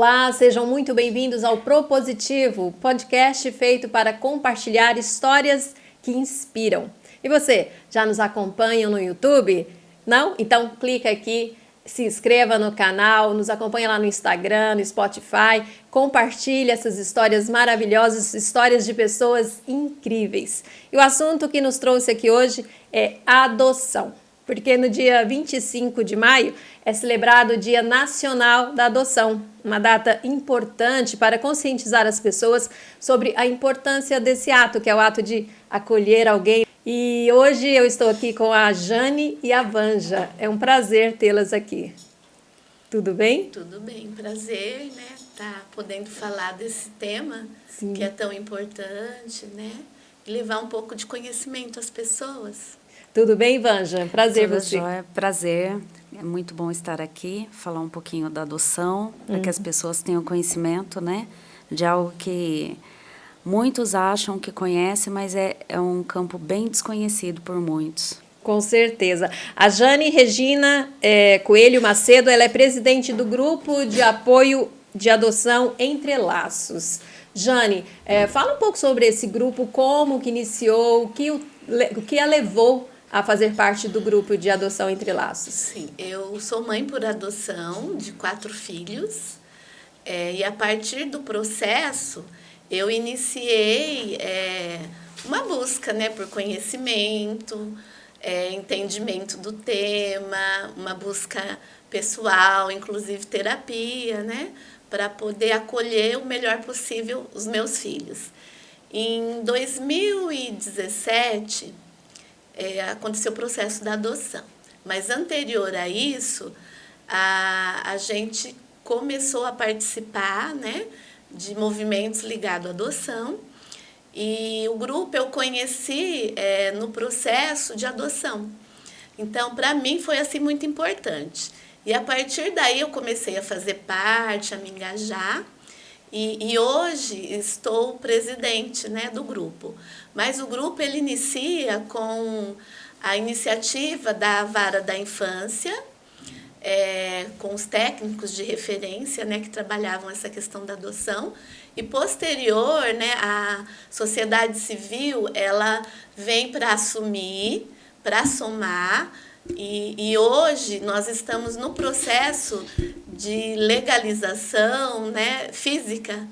Olá, sejam muito bem-vindos ao Propositivo, podcast feito para compartilhar histórias que inspiram. E você, já nos acompanha no YouTube? Não? Então clica aqui, se inscreva no canal, nos acompanha lá no Instagram, no Spotify, compartilhe essas histórias maravilhosas, histórias de pessoas incríveis. E o assunto que nos trouxe aqui hoje é adoção. Porque no dia 25 de maio é celebrado o Dia Nacional da Adoção, uma data importante para conscientizar as pessoas sobre a importância desse ato, que é o ato de acolher alguém. E hoje eu estou aqui com a Jane e a Vanja. É um prazer tê-las aqui. Tudo bem? Tudo bem, prazer, né? Tá podendo falar desse tema. Sim. Que é tão importante, né? E levar um pouco de conhecimento às pessoas. Tudo bem, Vanja? Prazer Tudo você. Jóia, prazer. É muito bom estar aqui, falar um pouquinho da adoção, para que as pessoas tenham conhecimento, né? De algo que muitos acham que conhecem, mas é um campo bem desconhecido por muitos. Com certeza. A Jane Regina Coelho Macedo, ela é presidente do Grupo de Apoio de Adoção Entre Laços. Jane, fala um pouco sobre esse grupo, como que iniciou, o que a levou a fazer parte do Grupo de Adoção Entre Laços. Sim, eu sou mãe por adoção de 4 filhos, e a partir do processo eu iniciei uma busca, né, por conhecimento, entendimento do tema, uma busca pessoal, inclusive terapia, né, para poder acolher o melhor possível os meus filhos. Em 2017, aconteceu o processo da adoção. Mas anterior a isso, a gente começou a participar, né, de movimentos ligados à adoção. E o grupo eu conheci no processo de adoção. Então, para mim, foi assim muito importante. E a partir daí eu comecei a fazer parte, a me engajar. E hoje estou presidente, né, do grupo. Mas o grupo ele inicia com a iniciativa da Vara da Infância, com os técnicos de referência, né, que trabalhavam essa questão da adoção. E posterior, né, a sociedade civil ela vem para assumir, para somar. E hoje nós estamos no processo de legalização, né, física,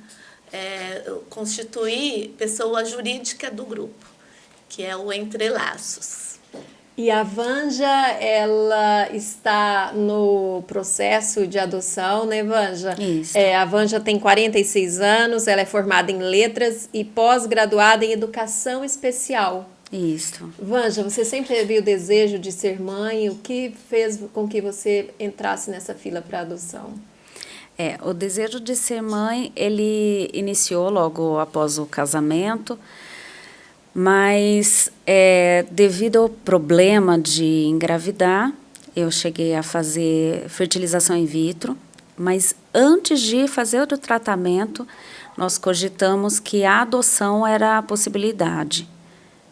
constituir pessoa jurídica do grupo, que é o Entre Laços. E a Vanja, ela está no processo de adoção, né, Vanja? Isso. A Vanja tem 46 anos, ela é formada em letras e pós-graduada em educação especial. Isso. Vanja, você sempre teve o desejo de ser mãe. O que fez com que você entrasse nessa fila para adoção? O desejo de ser mãe, ele iniciou logo após o casamento, mas devido ao problema de engravidar, eu cheguei a fazer fertilização in vitro, mas antes de fazer o tratamento, nós cogitamos que a adoção era a possibilidade.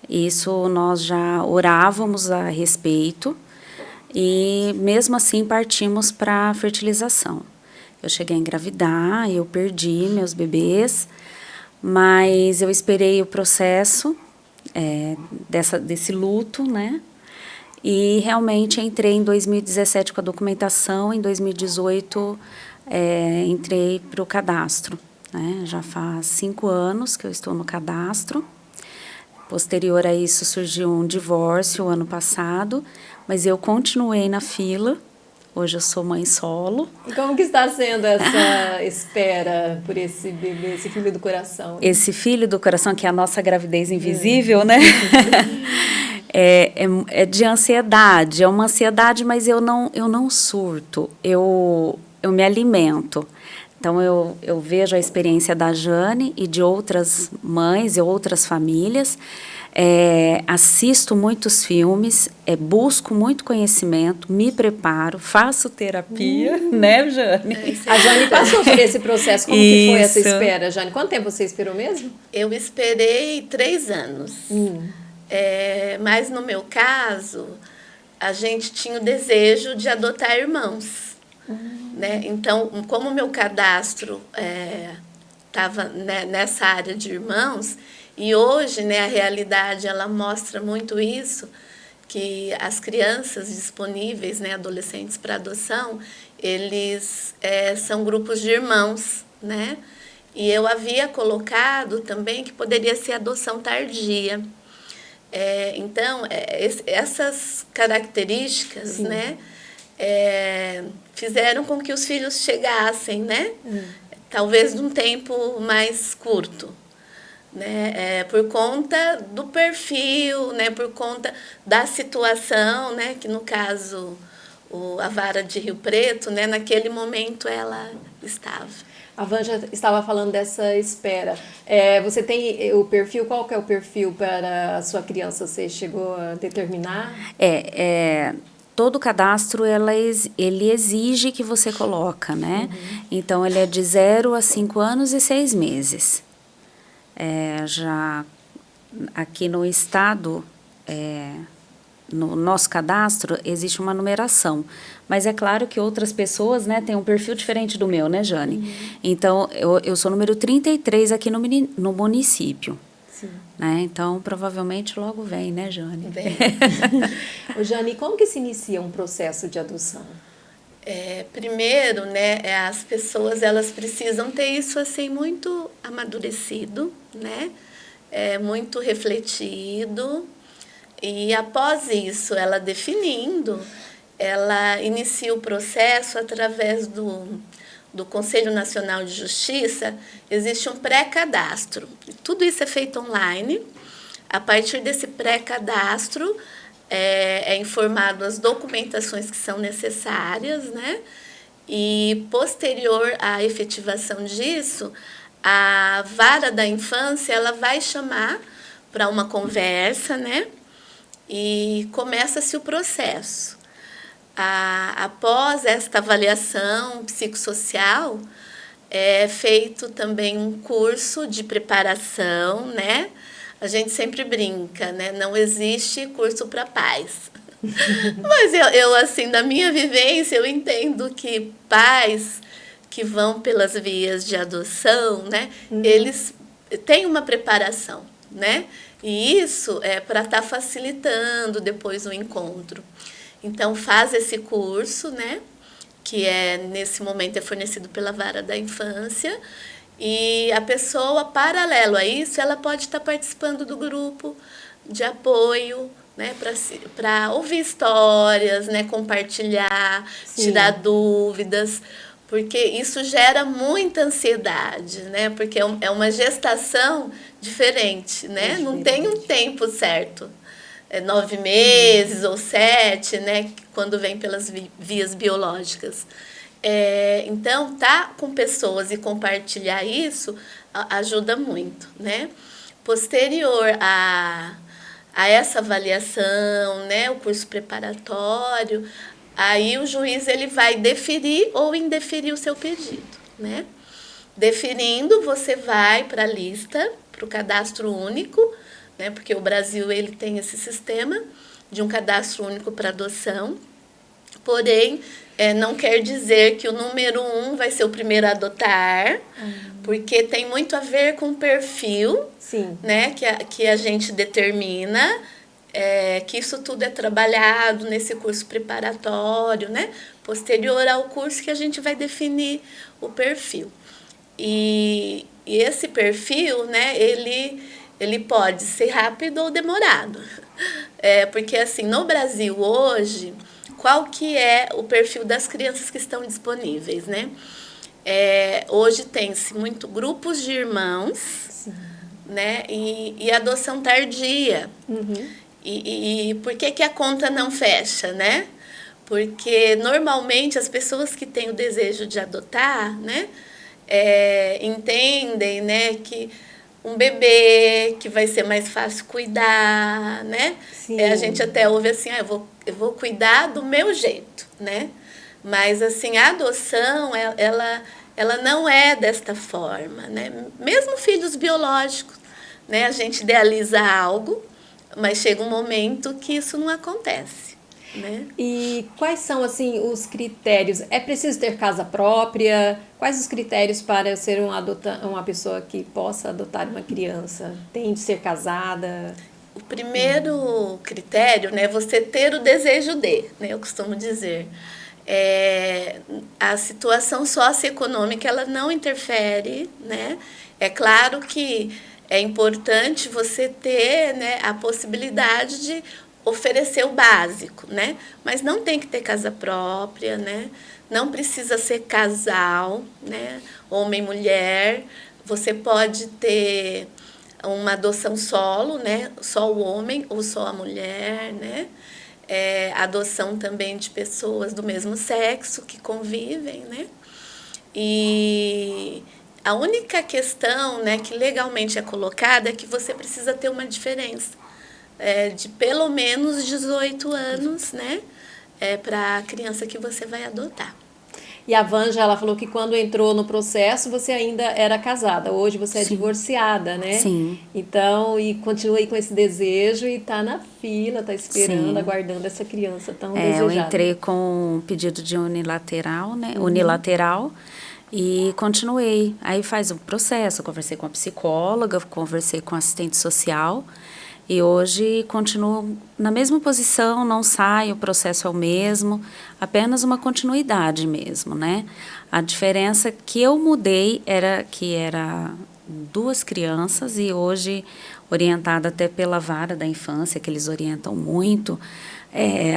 Isso nós já orávamos a respeito e mesmo assim partimos para a fertilização. Eu cheguei a engravidar, eu perdi meus bebês, mas eu esperei o processo desse luto, né? E realmente entrei em 2017 com a documentação, em 2018 entrei para o cadastro, né? Já faz 5 anos que eu estou no cadastro. Posterior a isso surgiu um divórcio ano passado, mas eu continuei na fila. Hoje eu sou mãe solo. E como que está sendo essa espera por esse bebê, esse filho do coração? Esse filho do coração, que é a nossa gravidez invisível, né? É de ansiedade, é uma ansiedade, mas eu não surto, eu me alimento. Então, eu vejo a experiência da Jane e de outras mães e outras famílias, assisto muitos filmes, busco muito conhecimento, me preparo, faço terapia, né, Jane? A Jane passou por esse processo, como que foi essa espera, Jane? Quanto tempo você esperou mesmo? Eu esperei 3 anos, mas no meu caso, a gente tinha o desejo de adotar irmãos. né? Então, como o meu cadastro estava nessa área de irmãos, e hoje, né, a realidade ela mostra muito isso, que as crianças disponíveis, né, adolescentes para adoção, eles são grupos de irmãos, né? E eu havia colocado também que poderia ser adoção tardia. Então, essas características, Sim. né, fizeram com que os filhos chegassem, né? Talvez num tempo mais curto, né? Por conta do perfil, né? Por conta da situação, né? Que no caso a vara de Rio Preto, né? Naquele momento ela estava. A Van já estava falando dessa espera. Você tem o perfil, qual que é o perfil para a sua criança? Você chegou a determinar? Todo cadastro ele exige que você coloca, né? Então, ele é de 0 a 5 anos e 6 meses. Já aqui no estado, no nosso cadastro, existe uma numeração. Mas é claro que outras pessoas, né, têm um perfil diferente do meu, né, Jane? Então, eu sou número 33 aqui no município. Sim. Né? Então, provavelmente logo vem, né, Jane? Bem, Ô, Jane, como que se inicia um processo de adoção? primeiro, né, as pessoas elas precisam ter isso assim muito amadurecido, né? Muito refletido. E após isso, ela definindo, ela inicia o processo através do Conselho Nacional de Justiça. Existe um pré-cadastro. Tudo isso é feito online. A partir desse pré-cadastro, é informado as documentações que são necessárias, né? E posterior à efetivação disso, a vara da infância ela vai chamar para uma conversa, né? E começa-se o processo. Após esta avaliação psicossocial, é feito também um curso de preparação, né? A gente sempre brinca, né? Não existe curso para pais. Mas eu, assim, da minha vivência, eu entendo que pais que vão pelas vias de adoção, né? Eles têm uma preparação, né? E isso é para estar facilitando depois o encontro. Então, faz esse curso, né? Que nesse momento é fornecido pela Vara da Infância. E a pessoa, paralelo a isso, ela pode estar participando do grupo de apoio, né? Para ouvir histórias, né? Compartilhar, Sim. tirar dúvidas. Porque isso gera muita ansiedade, né? Porque é uma gestação diferente, né? Não tem um tempo certo. 9 meses ou 7, né? Quando vem pelas vias biológicas. Então, tá com pessoas e compartilhar isso ajuda muito, né? Posterior a essa avaliação, né? O curso preparatório, aí o juiz ele vai deferir ou indeferir o seu pedido, né? Deferindo, você vai para a lista, para o cadastro único, né? Porque o Brasil ele tem esse sistema de um cadastro único para adoção. Porém, não quer dizer que o número 1 vai ser o primeiro a adotar, porque tem muito a ver com o perfil, Sim. né? Que a gente determina. Que isso tudo é trabalhado nesse curso preparatório, né? Posterior ao curso que a gente vai definir o perfil. E esse perfil, né, ele pode ser rápido ou demorado. Porque, assim, no Brasil hoje, qual que é o perfil das crianças que estão disponíveis, né? Hoje tem-se muito grupos de irmãos, Sim. né, e adoção tardia. E por que a conta não fecha, né? Porque normalmente as pessoas que têm o desejo de adotar, né, entendem, né, que um bebê que vai ser mais fácil cuidar, né? Sim. A gente até ouve assim, eu vou cuidar do meu jeito, né? Mas assim, a adoção, ela não é desta forma, né? Mesmo filhos biológicos, né? A gente idealiza algo, mas chega um momento que isso não acontece. né? E quais são, assim, os critérios? É preciso ter casa própria? Quais os critérios para ser uma pessoa que possa adotar uma criança? Tem de ser casada? O primeiro critério, né, é você ter o desejo de, né, eu costumo dizer. A situação socioeconômica, ela não interfere, né? É claro que é importante você ter, né, a possibilidade de oferecer o básico, né? Mas não tem que ter casa própria, né? Não precisa ser casal, né? Homem e mulher. Você pode ter uma adoção solo, né? Só o homem ou só a mulher, né? Adoção também de pessoas do mesmo sexo que convivem, né? E a única questão, né, que legalmente é colocada é que você precisa ter uma diferença de pelo menos 18 anos, né? Para a criança que você vai adotar. E a Vanja, ela falou que quando entrou no processo, você ainda era casada. Hoje você é divorciada, né? Sim. Então, e continua aí com esse desejo e tá na fila, tá esperando, Sim. aguardando essa criança tão desejada. Eu entrei com um pedido de unilateral, né? Unilateral. E continuei. Aí faz um processo. Eu conversei com a psicóloga, conversei com a assistente social. E hoje continuo na mesma posição, não saio, o processo é o mesmo, apenas uma continuidade mesmo, né? A diferença que eu mudei era que era 2 crianças e hoje, orientada até pela vara da infância, que eles orientam muito,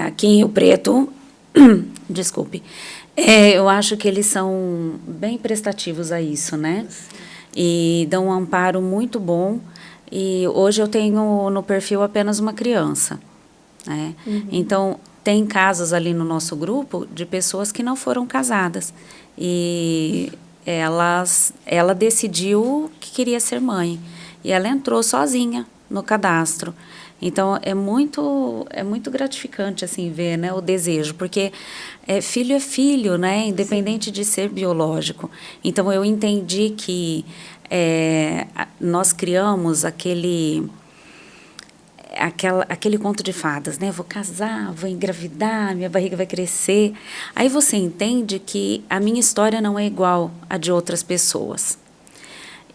aqui em Rio Preto, desculpe, eu acho que eles são bem prestativos a isso, né? E dão um amparo muito bom. E hoje eu tenho no perfil apenas uma criança, né? Então, tem casos ali no nosso grupo de pessoas que não foram casadas. E ela decidiu que queria ser mãe. E ela entrou sozinha no cadastro. Então, é muito gratificante, assim, ver, né, o desejo. Porque é filho, né? Independente de ser biológico. Então, eu entendi que nós criamos aquele conto de fadas, né? Vou casar, vou engravidar, minha barriga vai crescer. Aí você entende que a minha história não é igual à de outras pessoas.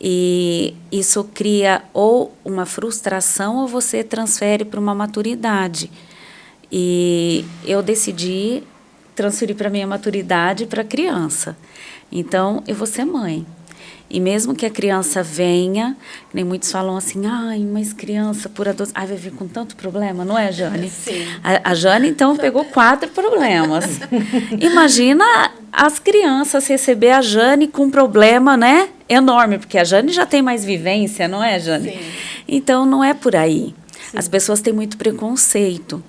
E isso cria ou uma frustração ou você transfere para uma maturidade. E eu decidi transferir para a minha maturidade para a criança. Então, eu vou ser mãe. E mesmo que a criança venha, nem muitos falam assim, ai, mas criança por adoção, vai vir com tanto problema, não é, Jane? Sim. A Jane, então, pegou 4 problemas. Imagina as crianças receber a Jane com um problema, né, enorme, porque a Jane já tem mais vivência, não é, Jane? Sim. Então, não é por aí. Sim. As pessoas têm muito preconceito.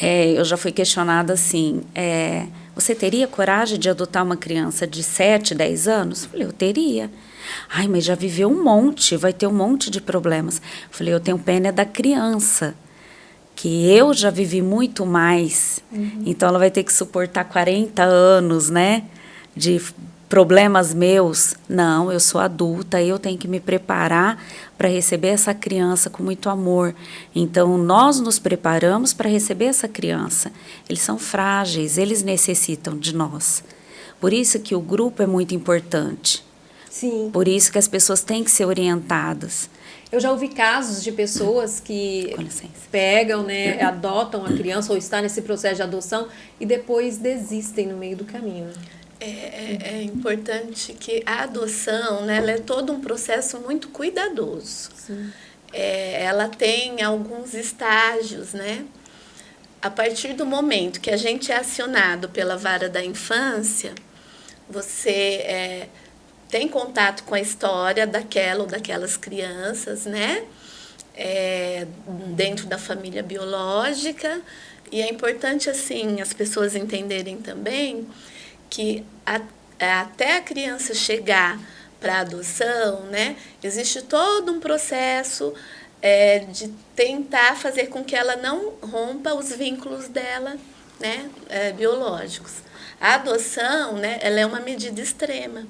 Eu já fui questionada assim, você teria coragem de adotar uma criança de 7, 10 anos? Eu falei, eu teria. Ai, mas já viveu um monte, vai ter um monte de problemas. Eu falei, eu tenho pena da criança, que eu já vivi muito mais. Então, ela vai ter que suportar 40 anos, né, de problemas meus. Não, eu sou adulta, eu tenho que me preparar para receber essa criança com muito amor. Então, nós nos preparamos para receber essa criança. Eles são frágeis, eles necessitam de nós. Por isso que o grupo é muito importante. Sim. Por isso que as pessoas têm que ser orientadas. Eu já ouvi casos de pessoas que pegam, né, adotam a criança ou estão nesse processo de adoção e depois desistem no meio do caminho. É importante que a adoção, né, ela é todo um processo muito cuidadoso. Ela tem alguns estágios, né? A partir do momento que a gente é acionado pela vara da infância, você tem contato com a história daquela ou daquelas crianças, né? Dentro da família biológica. E é importante, assim, as pessoas entenderem também que até a criança chegar para a adoção, né, existe todo um processo de tentar fazer com que ela não rompa os vínculos dela, né, biológicos. A adoção, né, ela é uma medida extrema.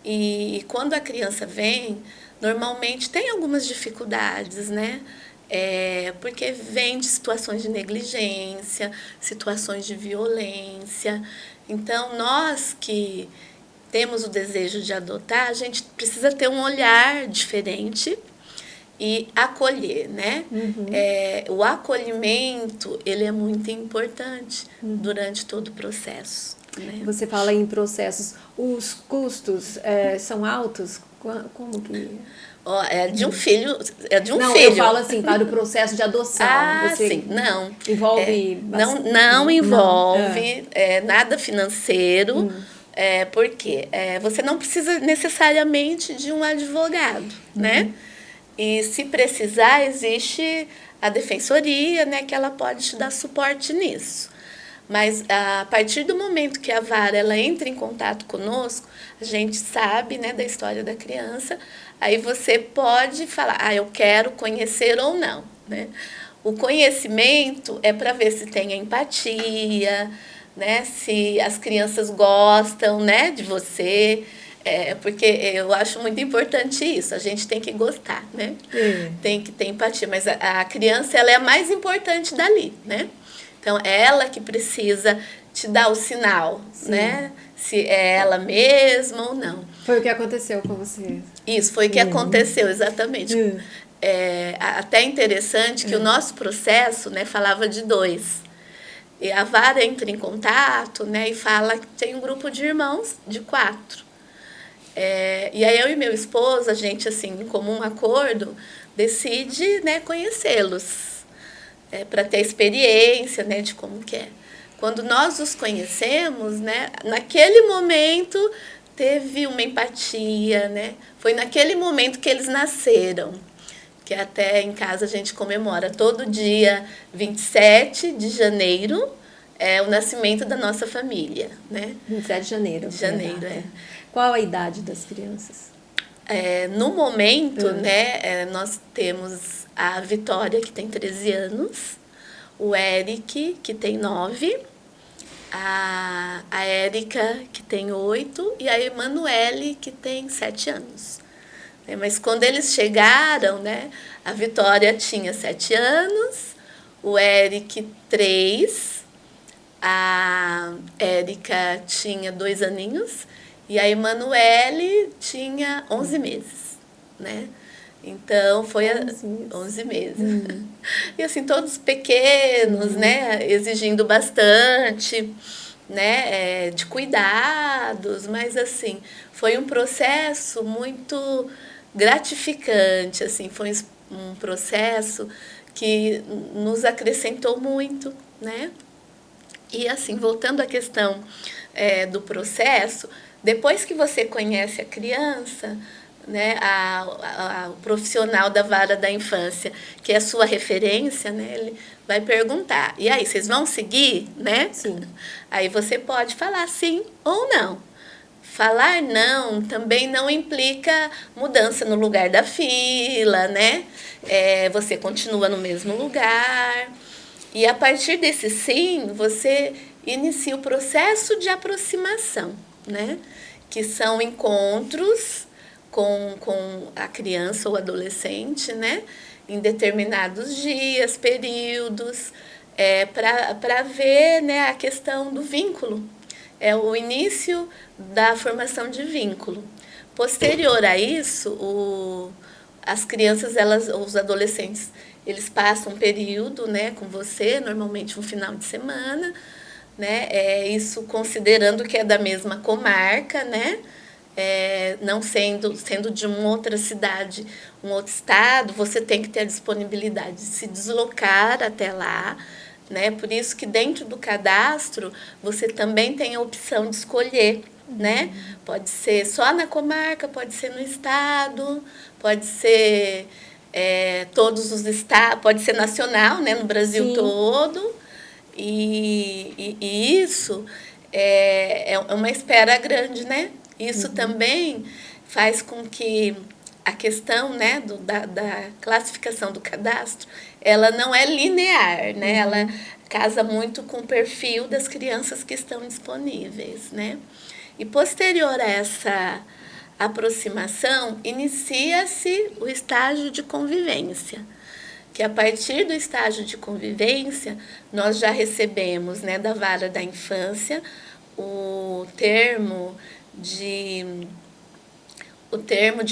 E quando a criança vem, normalmente tem algumas dificuldades, né? Porque vem de situações de negligência, situações de violência. Então, nós que temos o desejo de adotar, a gente precisa ter um olhar diferente e acolher, né? O acolhimento, ele é muito importante durante todo o processo. Né? Você fala em processos, os custos são altos? Como que... É de um filho, Não, filho. eu falo assim, para o processo de adoção. Você sim, não. Envolve... Não envolve nada financeiro, porque você não precisa necessariamente de um advogado, né? E se precisar, existe a defensoria, né, que ela pode te dar suporte nisso. Mas a partir do momento que a vara ela entra em contato conosco, a gente sabe, né, da história da criança, aí você pode falar, eu quero conhecer ou não. Né? O conhecimento é para ver se tem empatia, né, se as crianças gostam, né, de você, porque eu acho muito importante isso, a gente tem que gostar, né? Tem que ter empatia, mas a criança ela é a mais importante dali, né? Então, é ela que precisa te dar o sinal, né? Se é ela mesma ou não. Foi o que aconteceu com você. Isso, foi o que aconteceu, exatamente. Até interessante que o nosso processo, né, falava de 2. E a vara entra em contato, né, e fala que tem um grupo de irmãos de 4. E aí eu e meu esposo, a gente, assim, em comum acordo, decide, né, conhecê-los. Para ter experiência, né, de como que é. Quando nós os conhecemos, né, naquele momento teve uma empatia, né? Foi naquele momento que eles nasceram, que até em casa a gente comemora todo dia 27 de janeiro, é o nascimento da nossa família, né? 27 de janeiro. De janeiro, Qual a idade das crianças? No momento, né, nós temos a Vitória, que tem 13 anos, o Eric, que tem 9, a Érica, que tem 8, e a Emanuele, que tem 7 anos. Mas quando eles chegaram, né, a Vitória tinha 7 anos, o Eric 3, a Érica tinha 2 aninhos, e a Emanuele tinha 11 meses, né? Então, foi 11 meses. E assim, todos pequenos, né? Exigindo bastante, né? De cuidados, mas assim, foi um processo muito gratificante, assim, foi um processo que nos acrescentou muito, né? E assim, voltando à questão do processo, depois que você conhece a criança, né, o profissional da vara da infância, que é a sua referência, né, ele vai perguntar, e aí, vocês vão seguir? Né? Sim. Aí você pode falar sim ou não. Falar não também não implica mudança no lugar da fila, né? Você continua no mesmo lugar. E a partir desse sim, você inicia o processo de aproximação, né? Que são encontros com a criança ou adolescente, né? Em determinados dias, períodos, para ver, né, a questão do vínculo. É o início da formação de vínculo. Posterior a isso, as crianças, os adolescentes, eles passam um período, né, com você, normalmente um final de semana, né, isso considerando que é da mesma comarca, né, não sendo de uma outra cidade, um outro estado, você tem que ter a disponibilidade de se deslocar até lá, né? Por isso que dentro do cadastro você também tem a opção de escolher, né? Pode ser só na comarca, pode ser no estado, pode ser todos os estados, pode ser nacional, né? No Brasil todo. E isso é uma espera grande, né? Isso também faz com que a questão, né, da classificação do cadastro, ela não é linear, né? Ela casa muito com o perfil das crianças que estão disponíveis, né? E posterior a essa aproximação, inicia-se o estágio de convivência, que a partir do estágio de convivência, nós já recebemos, né, da vara da infância o termo de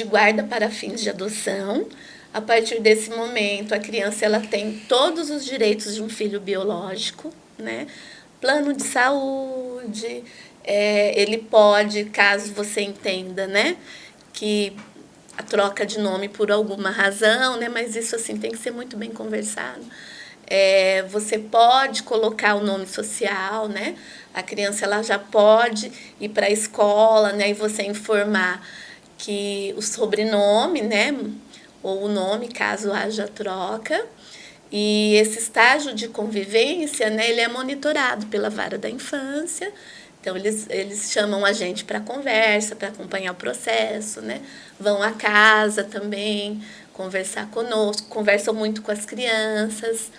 guarda para fins de adoção. A partir desse momento, a criança ela tem todos os direitos de um filho biológico, né? Plano de saúde, ele pode, caso você entenda, né, que a troca de nome por alguma razão, né, mas isso assim tem que ser muito bem conversado. Você pode colocar o nome social, né? A criança ela já pode ir para a escola, né, e você informar que o sobrenome, né, ou o nome, caso haja troca. E esse estágio de convivência, né, ele é monitorado pela vara da infância. Então, eles chamam a gente para conversa, para acompanhar o processo, né? Vão à casa também, conversar conosco, conversam muito com as crianças.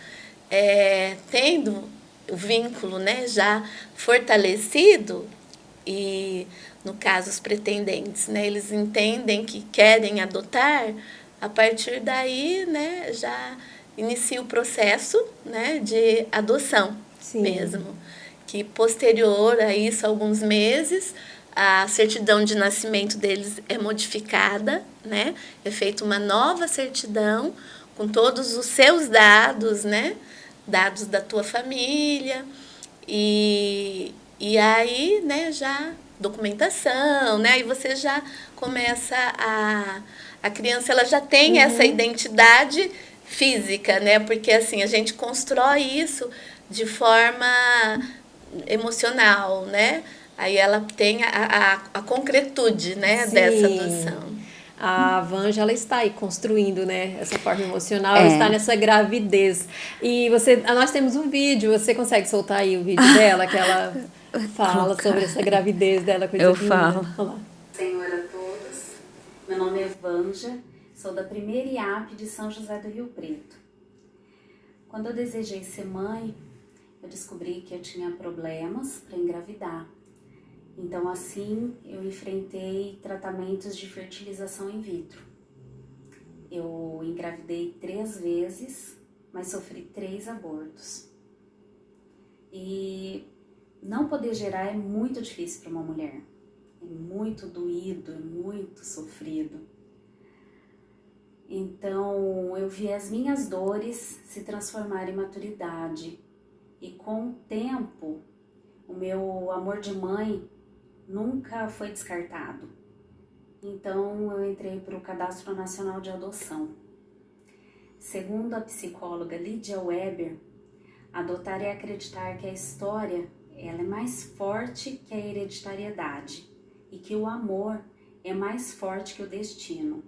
Tendo o vínculo, né, já fortalecido, e, no caso, os pretendentes, né, eles entendem que querem adotar, a partir daí, né, já inicia o processo, né, de adoção. Sim. Mesmo. Que posterior a isso, alguns meses, a certidão de nascimento deles é modificada, né, é feita uma nova certidão com todos os seus dados, né, dados da tua família, e aí, né, já documentação, né, aí você já começa a criança ela já tem essa identidade física, né, porque assim, a gente constrói isso de forma emocional, né, aí ela tem a concretude, né, dessa adoção. A Vanja, ela está aí construindo, né, essa forma emocional, ela está nessa gravidez. E nós temos um vídeo, você consegue soltar aí o vídeo dela, que ela fala sobre essa gravidez dela, coisa linda. Falo. Olá. Senhor a todos, meu nome é Vanja, sou da primeira IAP de São José do Rio Preto. Quando eu desejei ser mãe, eu descobri que eu tinha problemas para engravidar. Então, assim, eu enfrentei tratamentos de fertilização in vitro. Eu engravidei 3 vezes, mas sofri 3 abortos. E não poder gerar é muito difícil para uma mulher. É muito doído, é muito sofrido. Então, eu vi as minhas dores se transformarem em maturidade. E com o tempo, o meu amor de mãe nunca foi descartado. Então, eu entrei para o Cadastro Nacional de Adoção. Segundo a psicóloga Lídia Weber, adotar é acreditar que a história ela é mais forte que a hereditariedade e que o amor é mais forte que o destino.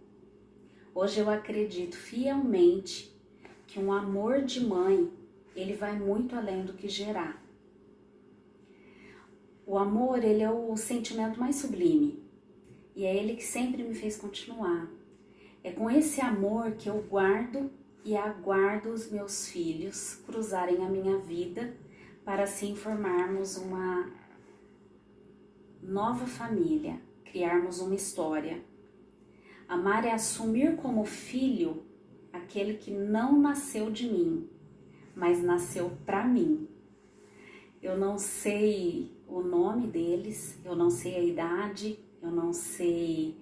Hoje eu acredito fielmente que um amor de mãe ele vai muito além do que gerar. O amor, ele é o sentimento mais sublime e é ele que sempre me fez continuar. É com esse amor que eu guardo e aguardo os meus filhos cruzarem a minha vida para assim formarmos uma nova família, criarmos uma história. Amar é assumir como filho aquele que não nasceu de mim, mas nasceu para mim. Eu não sei o nome deles, eu não sei a idade, eu não sei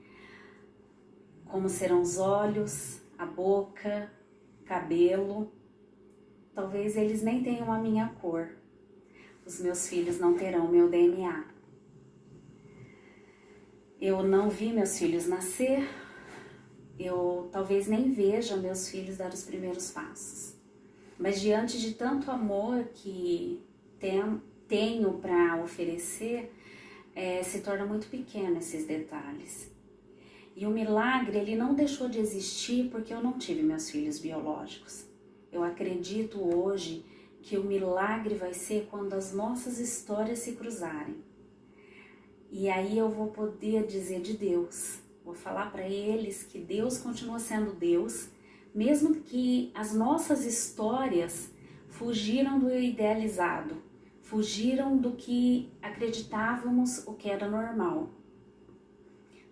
como serão os olhos, a boca, cabelo. Talvez eles nem tenham a minha cor. Os meus filhos não terão meu DNA. Eu não vi meus filhos nascer, eu talvez nem veja meus filhos dar os primeiros passos. Mas diante de tanto amor que tenho para oferecer, se torna muito pequeno esses detalhes. E o milagre, ele não deixou de existir porque eu não tive meus filhos biológicos. Eu acredito hoje que o milagre vai ser quando as nossas histórias se cruzarem. E aí eu vou poder dizer de Deus, vou falar para eles que Deus continua sendo Deus, mesmo que as nossas histórias fugiram do idealizado, fugiram do que acreditávamos o que era normal,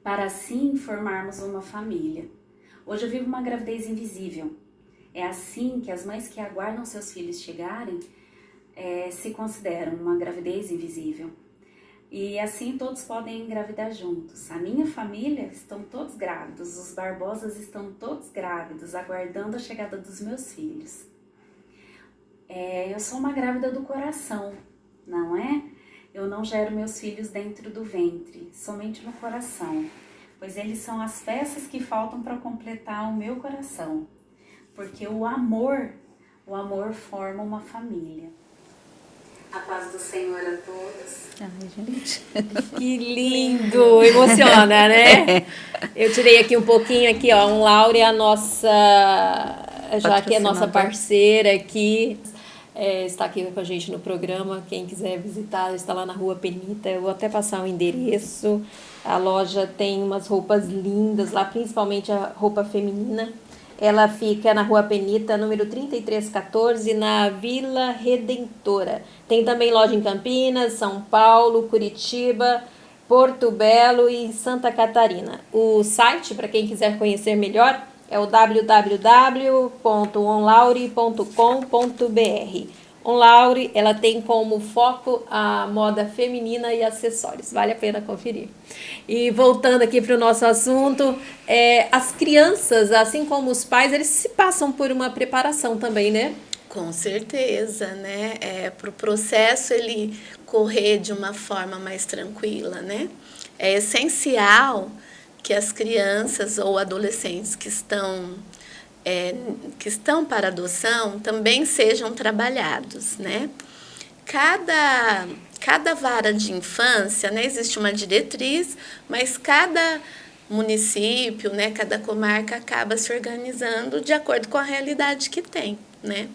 para assim formarmos uma família. Hoje eu vivo uma gravidez invisível. É assim que as mães que aguardam seus filhos chegarem se consideram uma gravidez invisível. E assim todos podem engravidar juntos. A minha família estão todos grávidos, os Barbosas estão todos grávidos, aguardando a chegada dos meus filhos. Eu sou uma grávida do coração, não é? Eu não gero meus filhos dentro do ventre, somente no coração, pois eles são as peças que faltam para completar o meu coração. Porque o amor forma uma família. A paz do Senhor a todos. Ai, gente. Que lindo! Emociona, né? Eu tirei aqui um pouquinho aqui, ó. Um Laure, a nossa, já que é nossa parceira aqui, está aqui com a gente no programa. Quem quiser visitar, está lá na Rua Penita. Eu vou até passar o endereço. A loja tem umas roupas lindas lá, principalmente a roupa feminina. Ela fica na Rua Penita, número 3314, na Vila Redentora. Tem também loja em Campinas, São Paulo, Curitiba, Porto Belo e Santa Catarina. O site, para quem quiser conhecer melhor, é o www.onlaure.com.br. Onlaure, ela tem como foco a moda feminina e acessórios. Vale a pena conferir. E voltando aqui para o nosso assunto, as crianças, assim como os pais, eles se passam por uma preparação também, né? Com certeza, né? Para o processo ele correr de uma forma mais tranquila, né? É essencial que as crianças ou adolescentes que estão para adoção também sejam trabalhados, né? Cada vara de infância, né, existe uma diretriz, mas cada município, né, cada comarca acaba se organizando de acordo com a realidade que tem, né?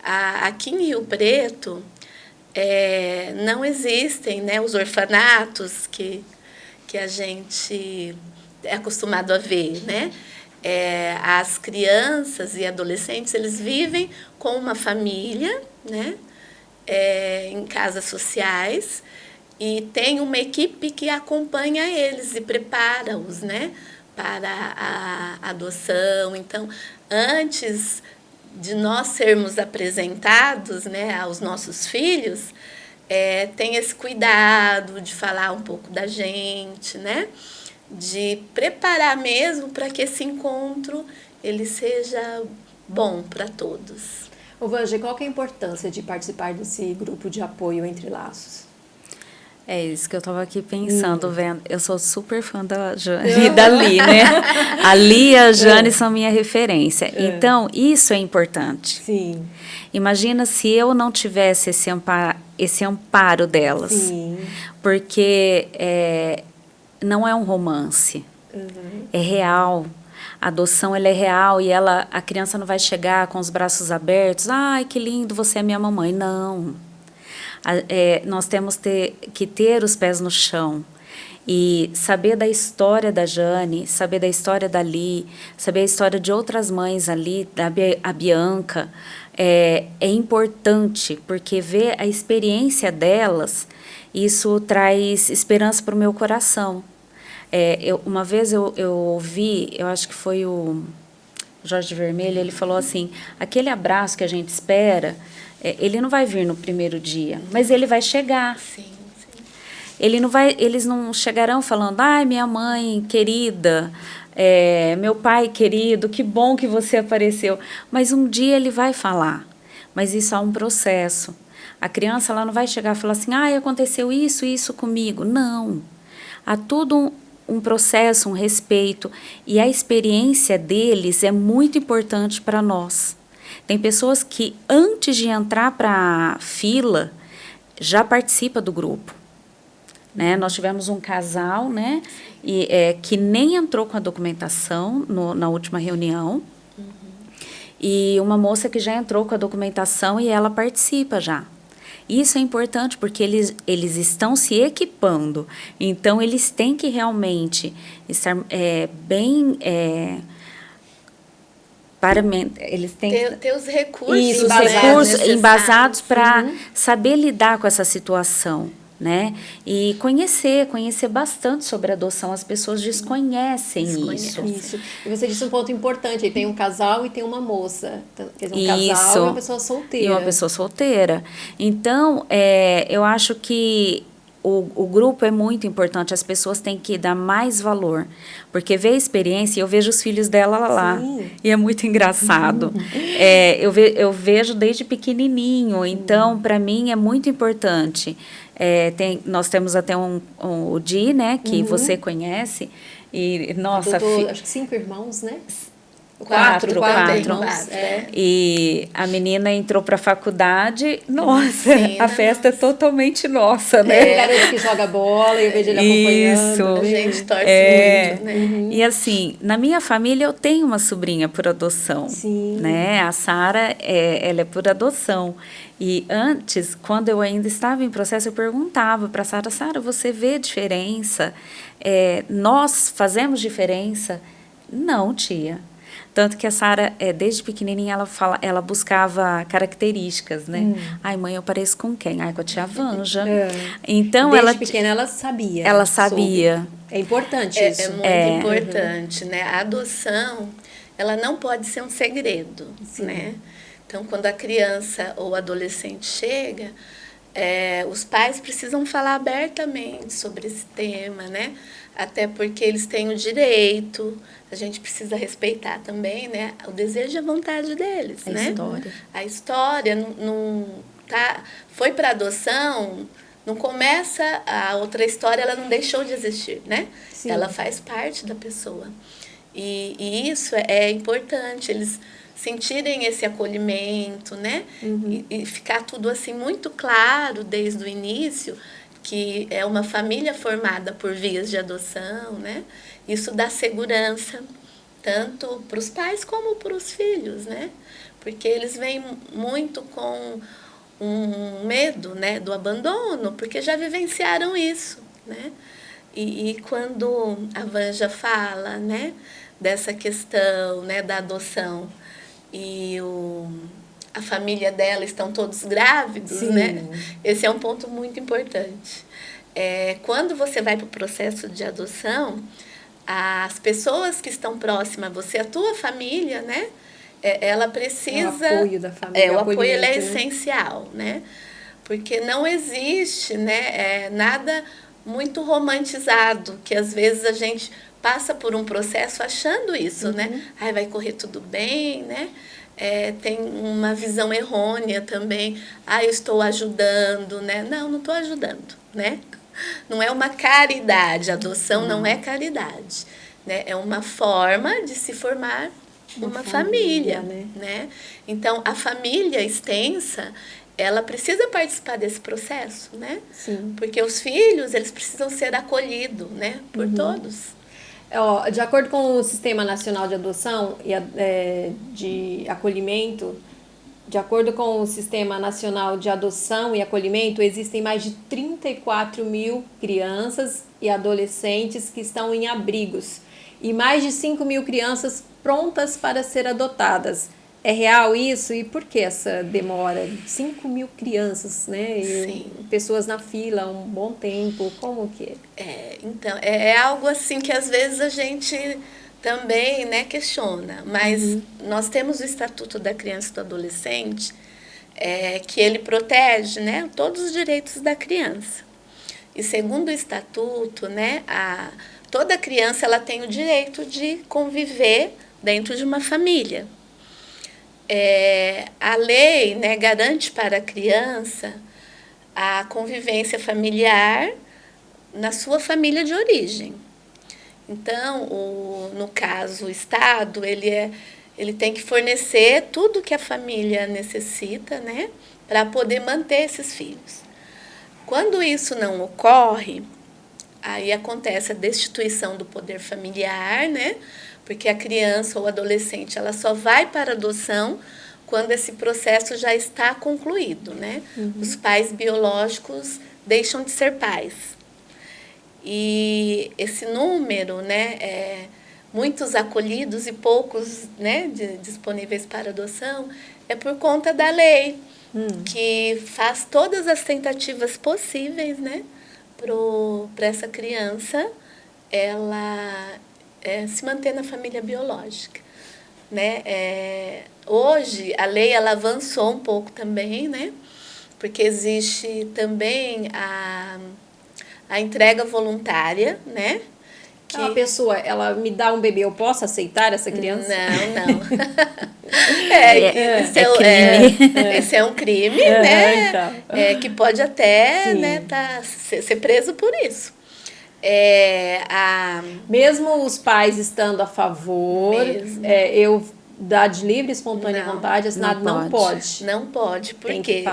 Aqui em Rio Preto não existem, né, os orfanatos que a gente é acostumado a ver, né? As crianças e adolescentes, eles vivem com uma família, né? Em casas sociais, e tem uma equipe que acompanha eles e prepara-os, né, para a adoção. Então, antes de nós sermos apresentados, né, aos nossos filhos, tem esse cuidado de falar um pouco da gente, né? De preparar mesmo para que esse encontro ele seja bom para todos. Ô Vange, qual que é a importância de participar desse grupo de apoio Entre Laços? É isso que eu estava aqui pensando, vendo. Eu sou super fã da Jane e da Li, né? A Li e a Jane são minha referência. Então, isso é importante. Sim. Imagina se eu não tivesse esse amparo delas. Sim. Porque não é um romance. É real. A adoção, ela é real e a criança não vai chegar com os braços abertos. Ai, que lindo, você é minha mamãe. Não. Nós temos que ter os pés no chão e saber da história da Jane, saber da história da Li, saber a história de outras mães ali, a Bianca. É importante, porque ver a experiência delas, isso traz esperança para o meu coração. Uma vez eu ouvi, eu acho que foi o Jorge Vermelho, ele falou assim, aquele abraço que a gente espera, ele não vai vir no primeiro dia, mas ele vai chegar. Sim, sim. Eles não chegarão falando, ai, minha mãe querida, meu pai querido, que bom que você apareceu. Mas um dia ele vai falar, mas isso é um processo. A criança ela não vai chegar e falar assim, ai, aconteceu isso comigo. Não, há tudo um processo, um respeito, e a experiência deles é muito importante para nós. Tem pessoas que, antes de entrar para a fila, já participa do grupo. Né? Nós tivemos um casal, né, que nem entrou com a documentação na última reunião, e uma moça que já entrou com a documentação e ela participa já. Isso é importante porque eles estão se equipando, então eles têm que realmente estar bem... eles têm ter os recursos, isso, né, recursos embasados para saber lidar com essa situação. né? E conhecer bastante sobre adoção. As pessoas desconhecem isso. Isso. E você disse um ponto importante, aí tem um casal e tem uma moça. Quer dizer, um Isso. casal e uma pessoa solteira. E uma pessoa solteira. Então, eu acho que o grupo é muito importante, as pessoas têm que dar mais valor, porque ver a experiência, eu vejo os filhos dela lá, Sim. e é muito engraçado. Eu vejo desde pequenininho, então, para mim, é muito importante. Nós temos até o Di, né, que você conhece, e, nossa... Acho que 5 irmãos, né? Quatro. Irmãos. E a menina entrou para a faculdade, nossa, Sim, a festa é totalmente nossa, né? É o garoto que joga bola, eu vejo ele acompanhando. Isso. A gente torce muito, né? E assim, na minha família eu tenho uma sobrinha por adoção. Sim. Né? A Sara, ela é por adoção. E antes, quando eu ainda estava em processo, eu perguntava para a Sara, você vê diferença? Nós fazemos diferença? Não, tia. Tanto que a Sara, desde pequenininha, ela buscava características, né? Ai, mãe, eu pareço com quem? Ai, com a tia Vanja. Então, desde pequena ela sabia. Ela sabia. Soube. É importante isso. É muito importante, né? A adoção, ela não pode ser um segredo, né? Então, quando a criança ou adolescente chega, os pais precisam falar abertamente sobre esse tema, né? Até porque eles têm o direito, a gente precisa respeitar também, né? O desejo e a vontade deles, né? História. A história não tá, foi para adoção, não começa a outra história, ela não deixou de existir, né? Sim. Ela faz parte da pessoa. E isso é importante, eles sentirem esse acolhimento, né? E ficar tudo assim muito claro desde o início, que é uma família formada por vias de adoção, né? Isso dá segurança tanto para os pais como para os filhos, né? Porque eles vêm muito com um medo, né, do abandono, porque já vivenciaram isso, né? E quando a Vanja fala, né, dessa questão, né, da adoção e a família dela estão todos grávidos, Sim. né? Esse é um ponto muito importante. Quando você vai para o processo de adoção, as pessoas que estão próximas a você, a tua família, né? Ela precisa... O apoio da família. O apoio ele é né? essencial, né? Porque não existe, né, nada muito romantizado, que às vezes a gente passa por um processo achando isso, né? Ai, vai correr tudo bem, né? Tem uma visão errônea também. Eu estou ajudando, né? Não estou ajudando, né? Não é uma caridade, a adoção não é caridade, né? É uma forma de se formar uma família, né? Então, a família extensa, ela precisa participar desse processo, né? Sim. Porque os filhos, eles precisam ser acolhidos, né? Por todos. De acordo com o Sistema Nacional de Adoção e de Acolhimento, de acordo com o Sistema Nacional de Adoção e Acolhimento, existem mais de 34 mil crianças e adolescentes que estão em abrigos e mais de 5 mil crianças prontas para ser adotadas. É real isso? E por que essa demora? 5 mil crianças, né? E Sim. pessoas na fila há um bom tempo. Como que é? Então, é algo assim que às vezes a gente também, né, questiona. Mas nós temos o Estatuto da Criança e do Adolescente, que ele protege, né, todos os direitos da criança. E segundo o Estatuto, né, toda criança ela tem o direito de conviver dentro de uma família. A lei, né, garante para a criança a convivência familiar na sua família de origem. Então, no caso, o Estado, ele tem que fornecer tudo que a família necessita, né, para poder manter esses filhos. Quando isso não ocorre, aí acontece a destituição do poder familiar, né, porque a criança ou adolescente ela só vai para a adoção quando esse processo já está concluído, né? Os pais biológicos deixam de ser pais. E esse número, né, muitos acolhidos e poucos, né, disponíveis para adoção, é por conta da lei, que faz todas as tentativas possíveis, né, para essa criança ela se manter na família biológica, né? Hoje a lei ela avançou um pouco também, né? Porque existe também a entrega voluntária, né? Que a pessoa, ela me dá um bebê, eu posso aceitar essa criança? Não. Esse é um crime, né? Então. Que pode até, né, ser preso por isso. Mesmo os pais estando a favor, eu dar de livre, espontânea vontade, assinado não pode. Não pode, porque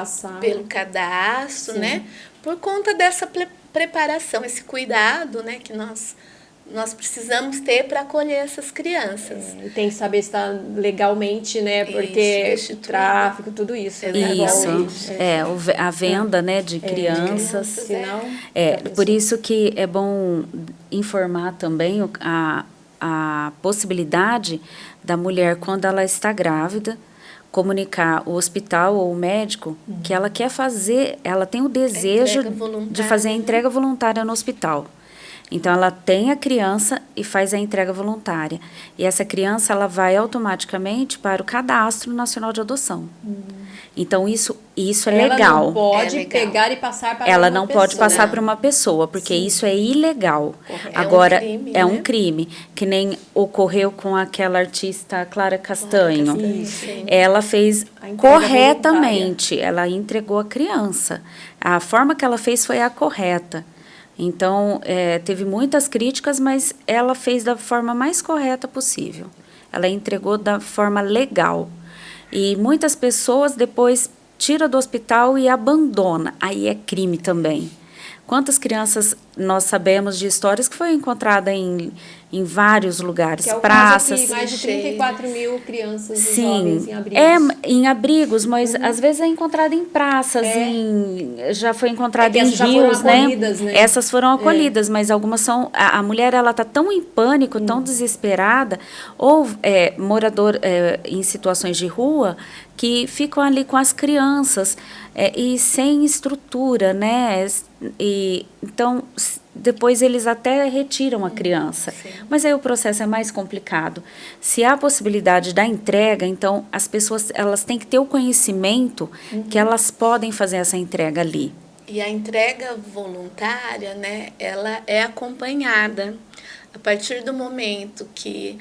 pelo cadastro, Sim. né? Por conta dessa preparação, esse cuidado, né, que nós precisamos ter para acolher essas crianças. E tem que saber se está legalmente, né? Porque tráfico, tudo isso. Isso, a venda, né, de crianças. Por isso que é bom informar também a possibilidade da mulher, quando ela está grávida, comunicar o hospital ou o médico que ela quer fazer, ela tem o desejo de fazer a entrega voluntária no hospital. Então, ela tem a criança e faz a entrega voluntária. E essa criança, ela vai automaticamente para o Cadastro Nacional de Adoção. Então, isso é legal. Ela não pode pegar e passar para uma pessoa. Ela não pode passar para uma pessoa, porque isso é ilegal. Correto. Agora, é um crime, que nem ocorreu com aquela artista Clara Castanho. Ela fez corretamente, ela entregou a criança. A forma que ela fez foi a correta. Então, teve muitas críticas, mas ela fez da forma mais correta possível. Ela entregou da forma legal. E muitas pessoas depois tiram do hospital e abandonam. Aí é crime também. Quantas crianças nós sabemos de histórias que foi encontrada em vários lugares, que é o praças. Caso aqui, mais de 34 mil crianças e Sim, jovens em abrigos. Em abrigos, mas às vezes é encontrada em praças, já foi encontrada em rios, né? Essas foram acolhidas, mas algumas são... A mulher, ela está tão em pânico, tão desesperada, ou morador em situações de rua, que ficam ali com as crianças e sem estrutura, né? Então, depois eles até retiram a criança. Sim. Mas aí o processo é mais complicado. Se há a possibilidade da entrega, então as pessoas elas têm que ter o conhecimento que elas podem fazer essa entrega ali. E a entrega voluntária, né, ela é acompanhada. A partir do momento que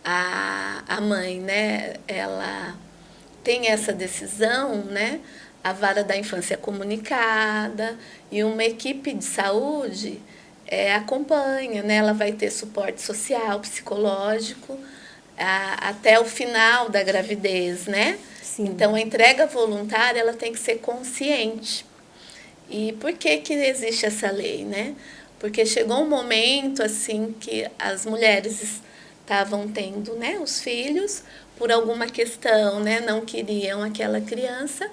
a mãe, né, ela tem essa decisão, né, a vara da infância é comunicada e uma equipe de saúde acompanha, né? Ela vai ter suporte social, psicológico, até o final da gravidez, né? Sim. Então, a entrega voluntária ela tem que ser consciente. E por que existe essa lei, né? Porque chegou um momento assim que as mulheres estavam tendo, né, os filhos por alguma questão, né? Não queriam aquela criança.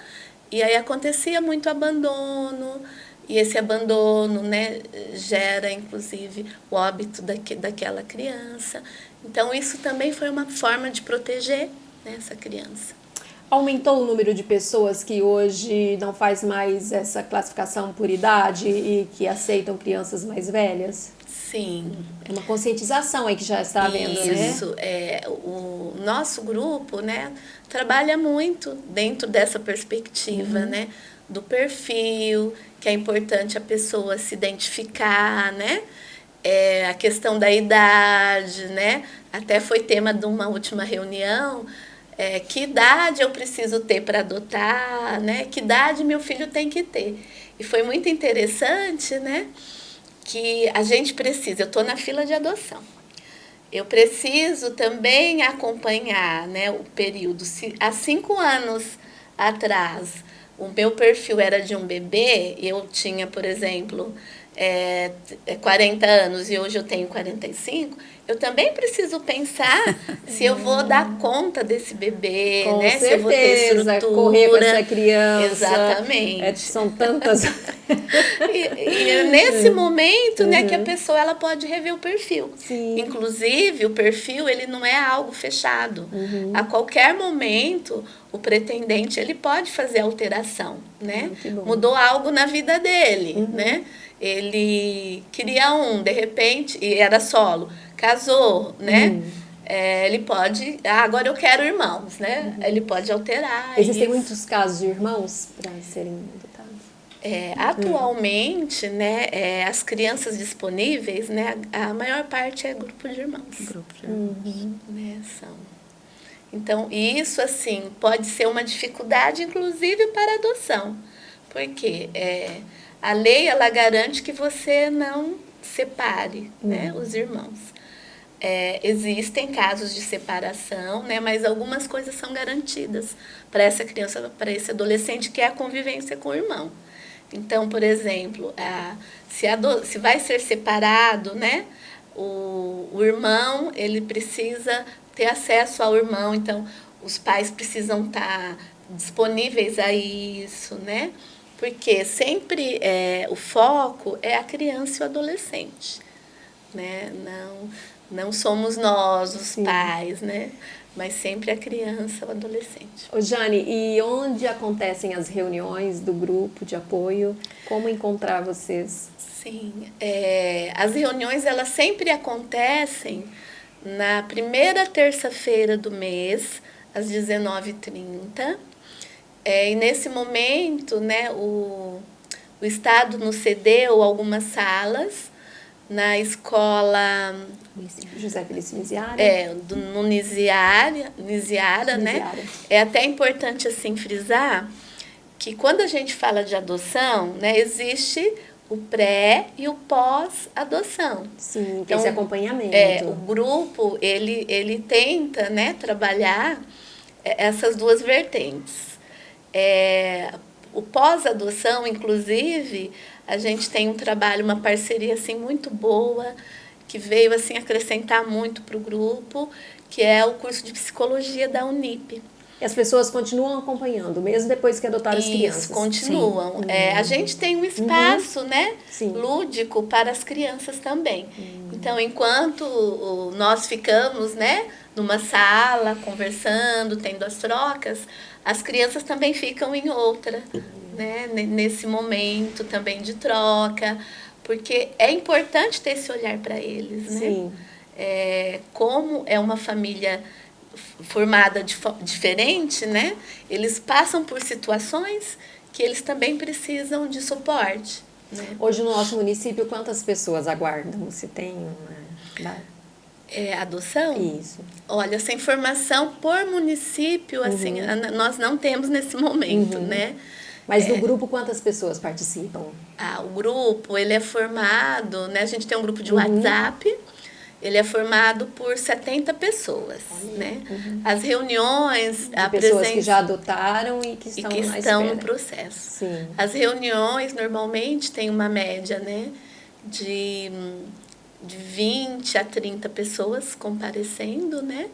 E aí acontecia muito abandono, e esse abandono, né, gera, inclusive, o óbito daquela criança. Então, isso também foi uma forma de proteger, né, essa criança. Aumentou o número de pessoas que hoje não faz mais essa classificação por idade e que aceitam crianças mais velhas? Sim. É uma conscientização aí que já está havendo, né? Isso. O nosso grupo, né, trabalha muito dentro dessa perspectiva, né, do perfil, que é importante a pessoa se identificar, né? A questão da idade, né? Até foi tema de uma última reunião. Que idade eu preciso ter para adotar, né? Que idade meu filho tem que ter? E foi muito interessante, né? Que a gente precisa, eu estou na fila de adoção, eu preciso também acompanhar, né, o período. Se há 5 anos atrás o meu perfil era de um bebê, eu tinha, por exemplo, 40 anos e hoje eu tenho 45, eu também preciso pensar se eu vou dar conta desse bebê, Com né? certeza, Se eu vou ter estrutura. correr com essa criança. Exatamente. São tantas... E é nesse momento, né, que a pessoa ela pode rever o perfil. Sim. Inclusive, o perfil ele não é algo fechado. A qualquer momento, o pretendente ele pode fazer alteração, né? Mudou algo na vida dele, né? Ele queria de repente, e era solo, casou, né? Ele pode, agora eu quero irmãos, né? Ele pode alterar. Existem isso. muitos casos de irmãos para serem adotados? Atualmente, né, as crianças disponíveis, né, a maior parte é grupo de irmãos. Grupo de irmãos. Né, são. Então, isso, assim, pode ser uma dificuldade, inclusive, para a adoção. Porque a lei, ela garante que você não separe, né, os irmãos. Existem casos de separação, né, mas algumas coisas são garantidas para essa criança, para esse adolescente, que é a convivência com o irmão. Então, por exemplo, se vai ser separado, né, o irmão ele precisa ter acesso ao irmão, então os pais precisam estar disponíveis a isso, né? Porque sempre o foco é a criança e o adolescente, né? Não somos nós, os pais, né? Mas sempre a criança, o adolescente. Ô Jane, e onde acontecem as reuniões do grupo de apoio? Como encontrar vocês? Sim, as reuniões elas sempre acontecem na primeira terça-feira do mês, às 19h30. E nesse momento, né, o Estado nos cedeu algumas salas na escola José Felício Niziara. No Niziara, né? É até importante assim frisar que quando a gente fala de adoção, né, existe o pré e o pós-adoção. Sim, tem esse acompanhamento. O grupo, ele tenta, né, trabalhar essas duas vertentes. O pós-adoção, inclusive, a gente tem um trabalho, uma parceria assim, muito boa, que veio assim, acrescentar muito para o grupo, que é o curso de psicologia da Unip. E as pessoas continuam acompanhando, mesmo depois que adotaram as crianças? Isso, continuam. A gente tem um espaço, né, lúdico para as crianças também. Então, enquanto nós ficamos, né, numa sala, conversando, tendo as trocas, as crianças também ficam em outra, né, nesse momento também de troca, porque é importante ter esse olhar para eles, né? Sim. Como é uma família formada diferente, né? Eles passam por situações que eles também precisam de suporte. Né? Hoje no nosso município, quantas pessoas aguardam? Você tem uma... Adoção? Isso. Olha, essa informação por município, assim, nós não temos nesse momento, né? Mas do grupo, quantas pessoas participam? O grupo, ele é formado, né? A gente tem um grupo de WhatsApp, ele é formado por 70 pessoas, né? As reuniões... De pessoas que já adotaram e que estão no processo. Sim. As reuniões, normalmente, tem uma média, né? De 20 a 30 pessoas comparecendo, né?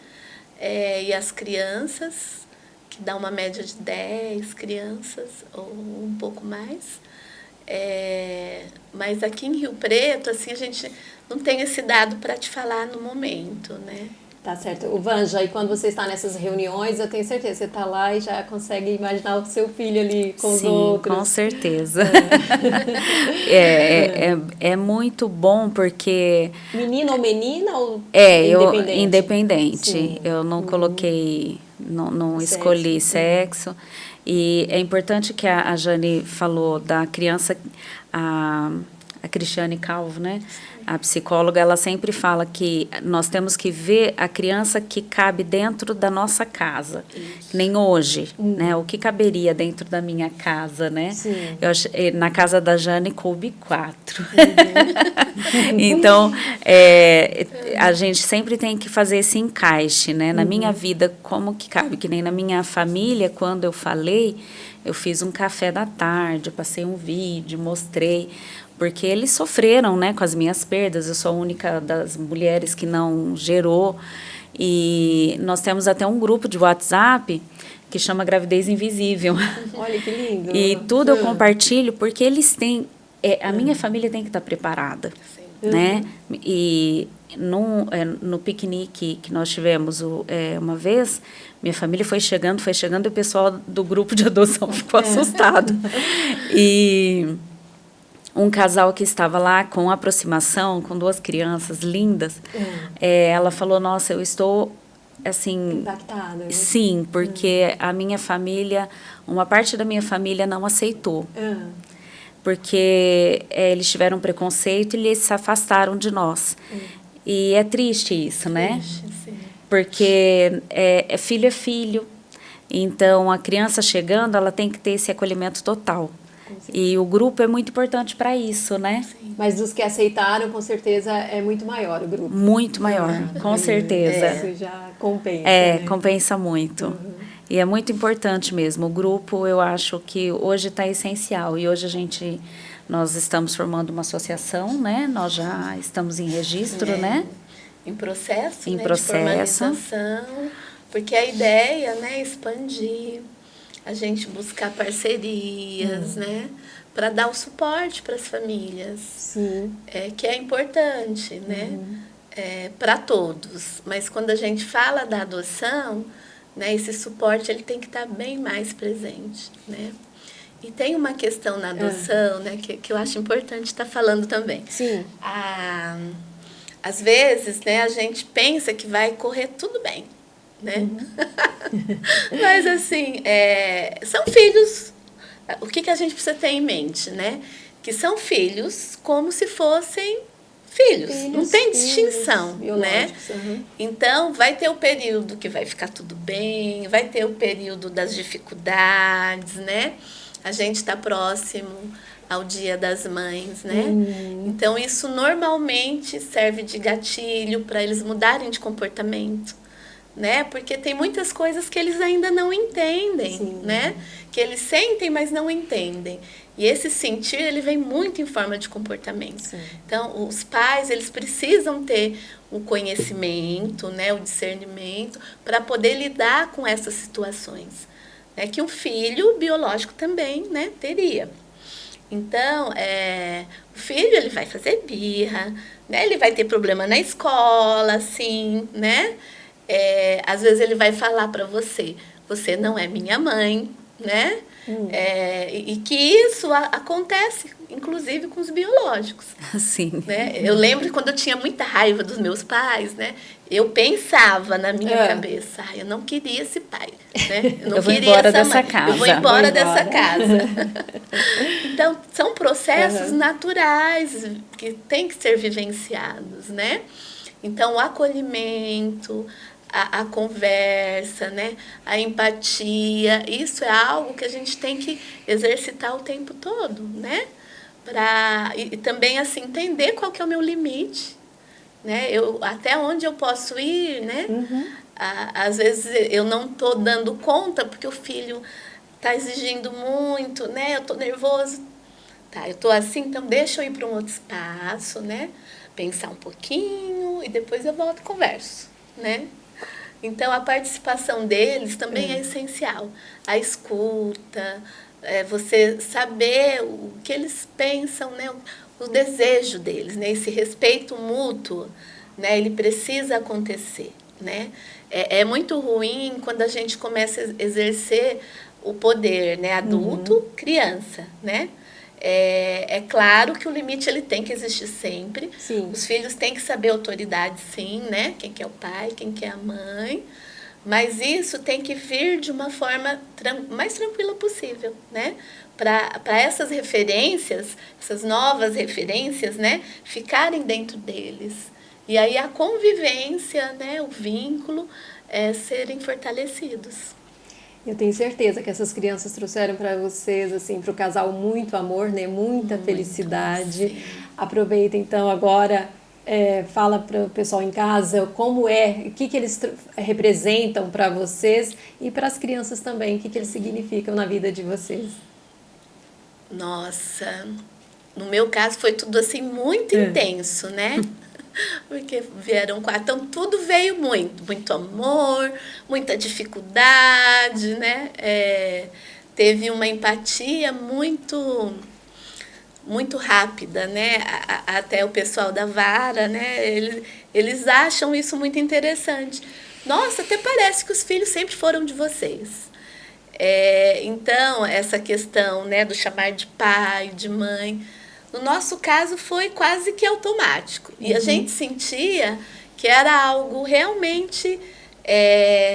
E as crianças, que dá uma média de 10 crianças ou um pouco mais. Mas aqui em Rio Preto, assim, a gente não tem esse dado para te falar no momento, né? Tá certo. O Vanja, e quando você está nessas reuniões, eu tenho certeza, você está lá e já consegue imaginar o seu filho ali com os outros. Sim, com certeza. É muito bom porque... Menino ou menina ou independente. Sim. Eu não coloquei, não escolhi sexo. E é importante que a Jane falou da criança, a Cristiane Calvo, né? A psicóloga, ela sempre fala que nós temos que ver a criança que cabe dentro da nossa casa. Isso. Nem hoje, né? O que caberia dentro da minha casa, né? Sim. Na casa da Jane coube 4. Então, a gente sempre tem que fazer esse encaixe, né? Na minha vida, como que cabe? Que nem na minha família, quando eu falei, eu fiz um café da tarde, passei um vídeo, mostrei... Porque eles sofreram, né, com as minhas perdas, eu sou a única das mulheres que não gerou. E nós temos até um grupo de WhatsApp que chama Gravidez Invisível. Olha que lindo. E tudo eu compartilho porque eles têm... a minha família tem que estar preparada, né? E no piquenique que nós tivemos uma vez, minha família foi chegando e o pessoal do grupo de adoção ficou assustado. E um casal que estava lá com aproximação, com 2 crianças lindas, ela falou, nossa, eu estou, assim... Impactada, né? Sim, porque a minha família, uma parte da minha família não aceitou. Porque eles tiveram preconceito e eles se afastaram de nós. E é triste isso, né? Sim. Porque filho é filho. Então, a criança chegando, ela tem que ter esse acolhimento total. E o grupo é muito importante para isso, né? Sim. Mas dos que aceitaram, com certeza, é muito maior o grupo. Muito maior, com certeza. Isso já compensa, É, né? compensa muito. E é muito importante mesmo. O grupo, eu acho que hoje está essencial. E hoje nós estamos formando uma associação, né? Nós já estamos em registro, né? Em processo, Em né, processo. de formalização, porque a ideia, né, é expandir, a gente buscar parcerias, né, para dar o suporte para as famílias, Sim. que é importante, né, para todos. Mas quando a gente fala da adoção, né, esse suporte ele tem que estar bem mais presente, né. E tem uma questão na adoção, né, que eu acho importante estar falando também. Sim. Às vezes, né, a gente pensa que vai correr tudo bem, né? Mas, assim, são filhos. O que a gente precisa ter em mente, né? Que são filhos como se fossem filhos. Não tem distinção, né? Então, vai ter o período que vai ficar tudo bem, vai ter o período das dificuldades, né? A gente está próximo ao Dia das Mães, né? Então, isso normalmente serve de gatilho para eles mudarem de comportamento, né? Porque tem muitas coisas que eles ainda não entendem, né? Que eles sentem, mas não entendem. E esse sentir, ele vem muito em forma de comportamento. Então, os pais, eles precisam ter o conhecimento, né? O discernimento, para poder lidar com essas situações, né? Que um filho biológico também, né, teria. Então, o filho, ele vai fazer birra, né? Ele vai ter problema na escola, assim, né? Às vezes ele vai falar para você, você não é minha mãe, né? E que isso acontece, inclusive, com os biológicos. Sim. Né? Eu lembro que quando eu tinha muita raiva dos meus pais, né? Eu pensava na minha cabeça, eu não queria esse pai, né? Eu vou embora dessa casa. Eu vou embora dessa casa. Então, são processos naturais que têm que ser vivenciados, né? Então, o acolhimento, a conversa, né? A empatia, isso é algo que a gente tem que exercitar o tempo todo, né? E também, assim, entender qual que é o meu limite, né? Até onde eu posso ir, né? Às vezes eu não estou dando conta porque o filho está exigindo muito, né? Eu estou nervoso. Tá, eu estou assim, então deixa eu ir para um outro espaço, né? Pensar um pouquinho e depois eu volto e converso, né? Então, a participação deles também é essencial. A escuta, você saber o que eles pensam, né? O desejo deles, né? Esse respeito mútuo, né? Ele precisa acontecer, né? É muito ruim quando a gente começa a exercer o poder, né? Adulto, criança, né? É claro que o limite ele tem que existir sempre. Sim. Os filhos têm que saber a autoridade, sim, né? Quem que é o pai, quem que é a mãe. Mas isso tem que vir de uma forma mais tranquila possível, né? Para essas referências, essas novas referências, né? Ficarem dentro deles. E aí a convivência, né? O vínculo, serem fortalecidos. Eu tenho certeza que essas crianças trouxeram para vocês, assim, para o casal, muito amor, né? Muita felicidade. Sim. Aproveita, então, agora, fala para o pessoal em casa como o que eles representam para vocês e para as crianças também, o que eles significam na vida de vocês. Nossa, no meu caso foi tudo assim muito intenso, né? Porque vieram 4, então tudo veio muito amor, muita dificuldade, né? Teve uma empatia muito rápida, né? Até o pessoal da vara, né? Eles acham isso muito interessante. Nossa, até parece que os filhos sempre foram de vocês. Então, essa questão, né, do chamar de pai, de mãe, no nosso caso foi quase que automático. E a gente sentia que era algo realmente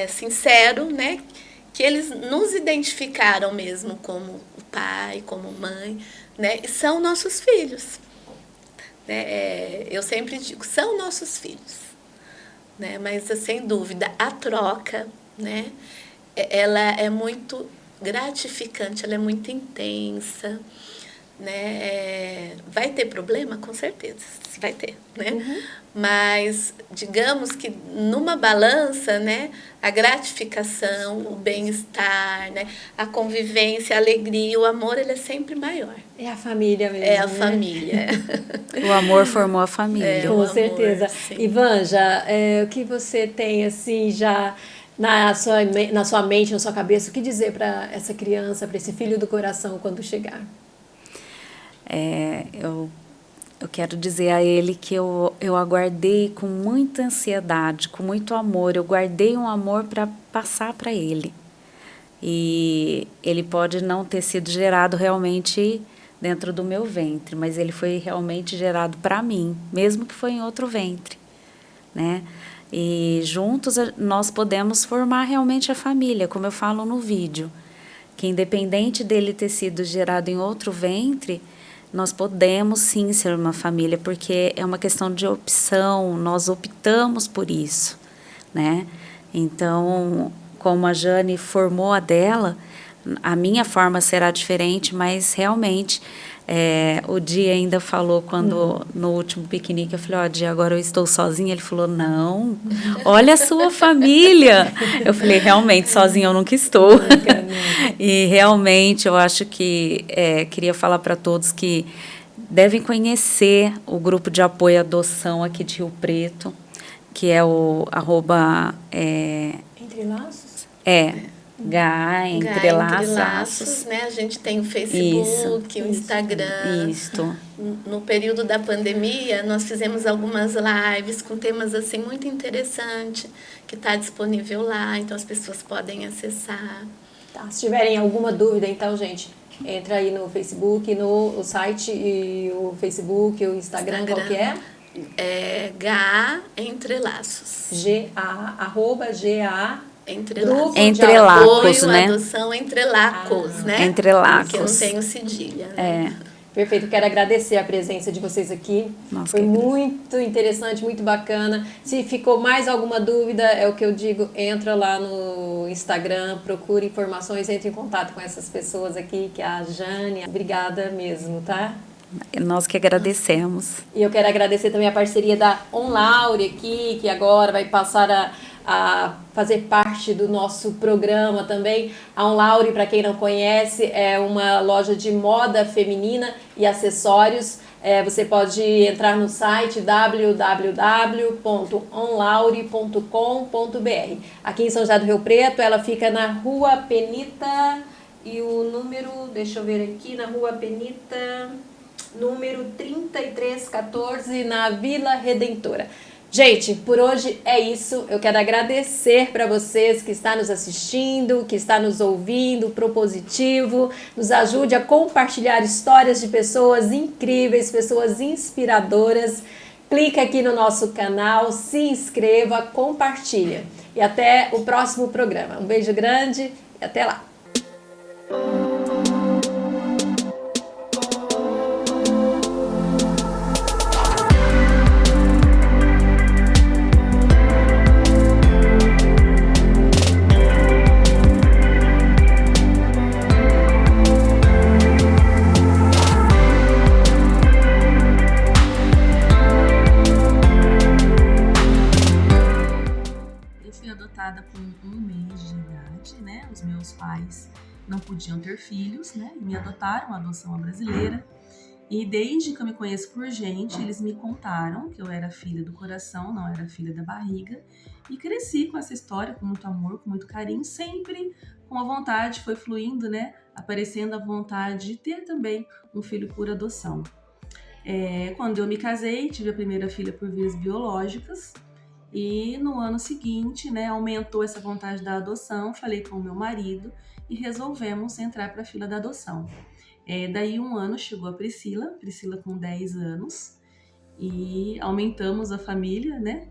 sincero, né? Que eles nos identificaram mesmo como o pai, como mãe, né? E são nossos filhos. Né? Eu sempre digo, são nossos filhos. Né? Mas, sem dúvida, a troca, né? Ela é muito gratificante, ela é muito intensa. Né? Vai ter problema? Com certeza, vai ter. Né? Mas, digamos que numa balança, né, a gratificação, o bem-estar, né, a convivência, a alegria, o amor, ele é sempre maior. É a família mesmo. É a né? família. O amor formou a família. Com o certeza. amor, sim. Ivanja, o que você tem assim já na sua mente, na sua cabeça, o que dizer para essa criança, para esse filho do coração quando chegar? Eu quero dizer a ele que eu aguardei com muita ansiedade, com muito amor. Eu guardei um amor para passar para ele. E ele pode não ter sido gerado realmente dentro do meu ventre, mas ele foi realmente gerado para mim, mesmo que foi em outro ventre, né? E juntos nós podemos formar realmente a família, como eu falo no vídeo, que independente dele ter sido gerado em outro ventre, nós podemos sim ser uma família, porque é uma questão de opção, nós optamos por isso, né? Então, como a Jane formou a dela, a minha forma será diferente, mas realmente o Di ainda falou quando no último piquenique eu falei, Di, agora eu estou sozinha. Ele falou, não, olha a sua família. Eu falei, realmente, sozinha eu nunca estou. E realmente eu acho que queria falar para todos que devem conhecer o grupo de apoio à adoção aqui de Rio Preto, que é o @ Entre Laços? GA Entre Laços, né? A gente tem o Facebook, o Instagram. Isso. No período da pandemia, nós fizemos algumas lives com temas assim muito interessantes, que está disponível lá, então as pessoas podem acessar. Tá, se tiverem alguma dúvida, então, gente, entra aí no Facebook, no site e o Facebook, o Instagram, qual que é? GA Entre Laços. @GA Entre Lacos, né? Adoção Entre Lacos, né? Entre Lacos. Porque não tem o cedilha, né? Perfeito, quero agradecer a presença de vocês aqui. Foi muito interessante, muito bacana. Se ficou mais alguma dúvida, é o que eu digo, entra lá no Instagram, procure informações, entre em contato com essas pessoas aqui, que é a Jane. Obrigada mesmo, tá? Nós que agradecemos. E eu quero agradecer também a parceria da OnLaure aqui, que agora vai passar a fazer parte do nosso programa também. A OnLaure, para quem não conhece, é uma loja de moda feminina e acessórios. Você pode entrar no site www.onlaure.com.br. Aqui em São José do Rio Preto, ela fica na Rua Penita e o número, deixa eu ver aqui, na Rua Penita, número 3314, na Vila Redentora. Gente, por hoje é isso. Eu quero agradecer para vocês que está nos assistindo, que está nos ouvindo, propositivo. Nos ajude a compartilhar histórias de pessoas incríveis, pessoas inspiradoras. Clica aqui no nosso canal, se inscreva, compartilha. E até o próximo programa. Um beijo grande e até lá. Com 1 mês de idade, né? Os meus pais não podiam ter filhos, né? E me adotaram, a adoção brasileira. E desde que eu me conheço por gente, eles me contaram que eu era filha do coração, não era filha da barriga. E cresci com essa história, com muito amor, com muito carinho, sempre com a vontade, foi fluindo, né? Aparecendo a vontade de ter também um filho por adoção. Quando eu me casei, tive a primeira filha por vias biológicas. E no ano seguinte, né, aumentou essa vontade da adoção, falei com o meu marido e resolvemos entrar para a fila da adoção. Daí um ano chegou a Priscila com 10 anos, e aumentamos a família, né?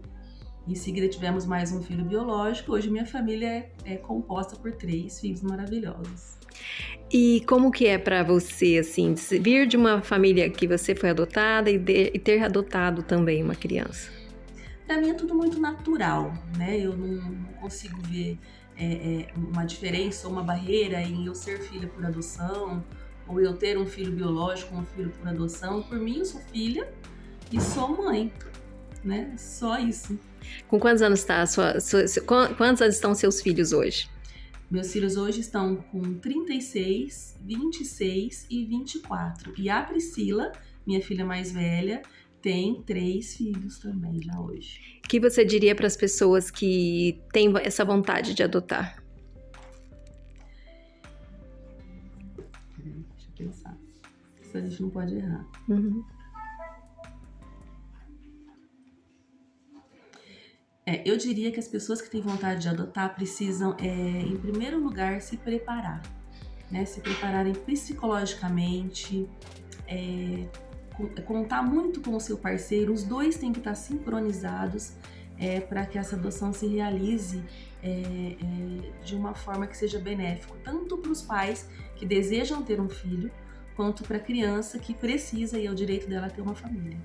Em seguida tivemos mais um filho biológico. Hoje minha família é composta por 3 filhos maravilhosos. E como que é para você, assim, vir de uma família que você foi adotada e ter adotado também uma criança? Para mim é tudo muito natural, né? Eu não consigo ver uma diferença ou uma barreira em eu ser filha por adoção ou eu ter um filho biológico ou um filho por adoção. Por mim, eu sou filha e sou mãe, né? Só isso. Com quantos anos quantos anos estão seus filhos hoje? Meus filhos hoje estão com 36, 26 e 24. E a Priscila, minha filha mais velha, tem 3 filhos também já hoje. O que você diria para as pessoas que têm essa vontade de adotar? Deixa eu pensar. Isso a gente não pode errar. Uhum. Eu diria que as pessoas que têm vontade de adotar precisam, em primeiro lugar, se preparar, né? Se prepararem psicologicamente, contar muito com o seu parceiro. Os dois têm que estar sincronizados para que essa adoção se realize de uma forma que seja benéfica, tanto para os pais que desejam ter um filho, quanto para a criança que precisa e é o direito dela ter uma família.